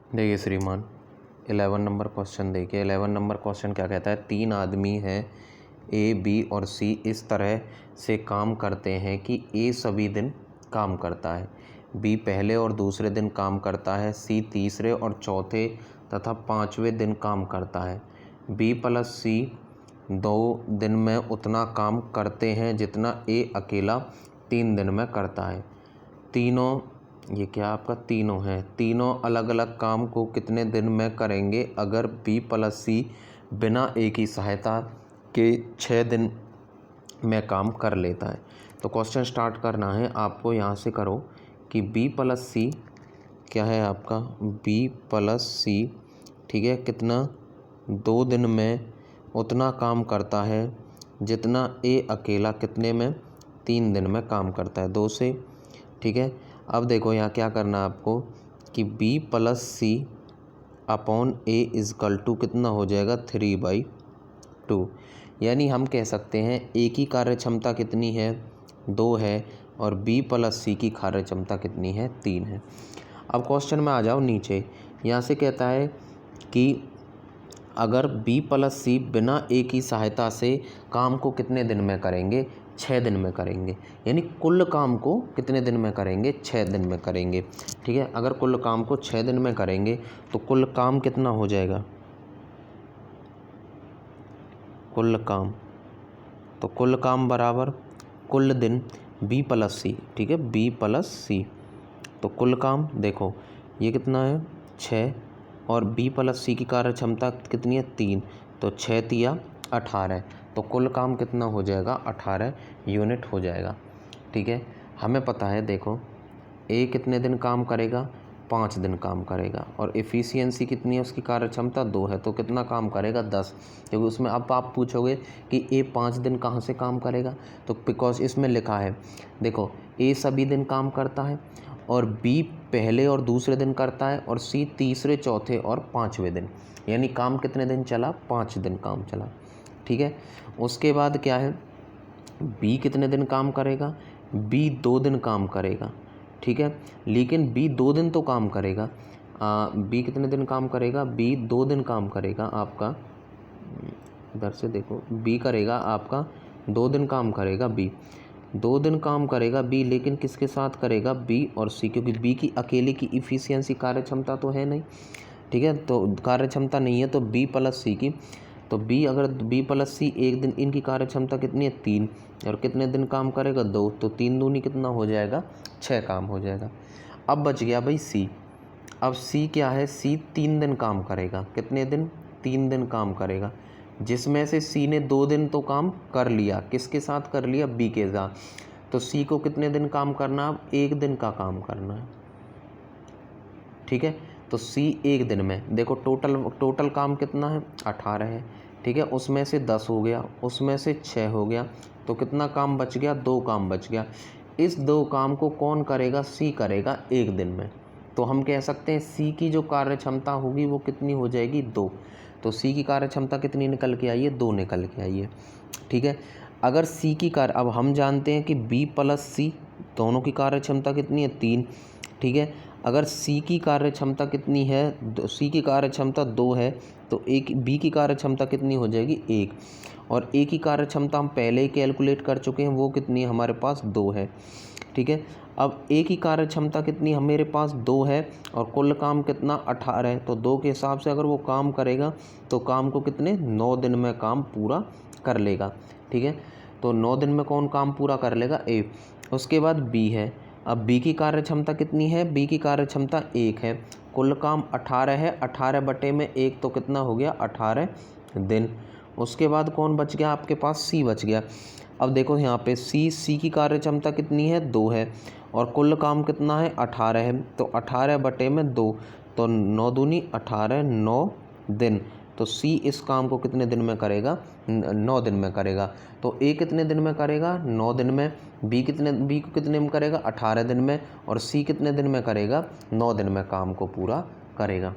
देखिए श्रीमान 11 number question देखिए। 11 नंबर क्वेश्चन क्या कहता है, 3 आदमी हैं ए, बी और सी इस तरह से काम करते हैं कि ए सभी दिन काम करता है, बी पहले और दूसरे दिन काम करता है, सी तीसरे और चौथे तथा पाँचवें दिन काम करता है। बी प्लस सी 2 दिन में उतना काम करते हैं जितना ए अकेला 3 दिन में करता है। तीनों, ये क्या आपका तीनों है, तीनों अलग अलग काम को कितने दिन में करेंगे अगर बी प्लस सी बिना ए की सहायता के 6 दिन में काम कर लेता है। तो क्वेश्चन स्टार्ट करना है आपको, यहाँ से करो कि बी प्लस सी क्या है आपका, बी प्लस सी ठीक है, कितना 2 दिन में उतना काम करता है जितना ए अकेला कितने में 3 दिन में काम करता है, 2 से ठीक है। अब देखो यहाँ क्या करना है आपको कि B plus C upon A is equal to कितना हो जाएगा 3/2, यानी हम कह सकते हैं ए की कार्य क्षमता कितनी है 2 है और बी प्लस सी की कार्य क्षमता कितनी है 3 है। अब क्वेश्चन में आ जाओ नीचे, यहाँ से कहता है कि अगर बी प्लस सी बिना ए की सहायता से काम को कितने दिन में करेंगे, 6 दिन में करेंगे, यानी कुल काम को कितने दिन में करेंगे, 6 दिन में करेंगे ठीक है। अगर कुल काम को 6 दिन में करेंगे तो कुल काम कितना हो जाएगा, कुल काम, तो कुल काम बराबर कुल दिन बी प्लस सी ठीक है, बी प्लस सी, तो कुल काम देखो ये कितना है 6 और बी प्लस सी की कार्य क्षमता कितनी है 3, तो 6 तिया 18, तो कुल काम कितना हो जाएगा 18 यूनिट हो जाएगा ठीक है। हमें पता है देखो ए कितने दिन काम करेगा, 5 दिन काम करेगा और एफिशिएंसी कितनी है उसकी कार्य क्षमता 2 है, तो कितना काम करेगा 10, क्योंकि उसमें अब आप पूछोगे कि ए 5 दिन कहाँ से काम करेगा, तो बिकॉज इसमें लिखा है देखो ए सभी दिन काम करता है और बी पहले और दूसरे दिन करता है और सी तीसरे चौथे और पाँचवें दिन, यानी काम कितने दिन चला 5 दिन काम चला ठीक है। उसके बाद क्या है बी कितने दिन काम करेगा, बी 2 दिन काम करेगा ठीक है, लेकिन बी 2 दिन तो काम करेगा, बी कितने दिन काम करेगा, बी 2 दिन काम करेगा आपका, इधर से देखो बी करेगा आपका 2 दिन काम करेगा, बी 2 दिन काम करेगा बी, लेकिन किसके साथ करेगा बी और सी, क्योंकि बी की अकेले की इफ़िशियंसी कार्य क्षमता तो है नहीं ठीक है, तो कार्य क्षमता नहीं है, तो बी प्लस सी की, तो बी अगर बी प्लस सी 1 दिन, इनकी कार्य क्षमता कितनी है 3 और कितने दिन काम करेगा 2, तो 3 दूनी कितना हो जाएगा 6 काम हो जाएगा। अब बच गया भाई सी, अब सी क्या है, सी 3 दिन काम करेगा, कितने दिन 3 दिन काम करेगा, जिसमें से सी ने 2 दिन तो काम कर लिया, किसके साथ कर लिया बी के साथ, तो सी को कितने दिन काम करना है, अब 1 दिन का काम करना है ठीक है। तो सी 1 दिन में देखो टोटल काम कितना है 18 है ठीक है, उसमें से 10 हो गया, उसमें से 6 हो गया, तो कितना काम बच गया 2 काम बच गया। इस 2 काम को कौन करेगा, सी करेगा 1 दिन में, तो हम कह सकते हैं सी की जो कार्य क्षमता होगी वो कितनी हो जाएगी 2, तो सी की कार्य क्षमता कितनी निकल के आई है 2 निकल के आई है ठीक है। अगर सी की कार्य, अब हम जानते हैं कि बी प्लस सी दोनों की कार्य क्षमता कितनी है 3 ठीक है, अगर सी की कार्य क्षमता कितनी है, सी की कार्य क्षमता 2 है, तो एक बी की कार्य क्षमता कितनी हो जाएगी 1, और ए की कार्य क्षमता हम पहले ही कैलकुलेट कर चुके हैं, वो कितनी है हमारे पास 2 है ठीक है। अब ए की कार्य क्षमता कितनी हमारे पास 2 है और कुल काम कितना 18 है, तो 2 के हिसाब से अगर वो काम करेगा तो काम को कितने 9 दिन में काम पूरा कर लेगा ठीक है। तो 9 दिन में कौन काम पूरा कर लेगा, ए। उसके बाद बी है, अब बी की कार्य क्षमता कितनी है, बी की कार्य क्षमता 1 है, कुल काम 18 है, 18 बटे में 1 तो कितना हो गया 18 दिन। उसके बाद कौन बच गया आपके पास, सी बच गया। अब देखो यहाँ पे सी की कार्य क्षमता कितनी है 2 है और कुल काम कितना है 18 है, तो 18 बटे में 2, तो 9 दूनी 18 9 दिन, तो सी इस काम को कितने दिन में करेगा 9 दिन में करेगा। तो ए कितने दिन में करेगा 9 दिन में, बी को कितने में करेगा 18 दिन में, और सी कितने दिन में करेगा 9 दिन में काम को पूरा करेगा।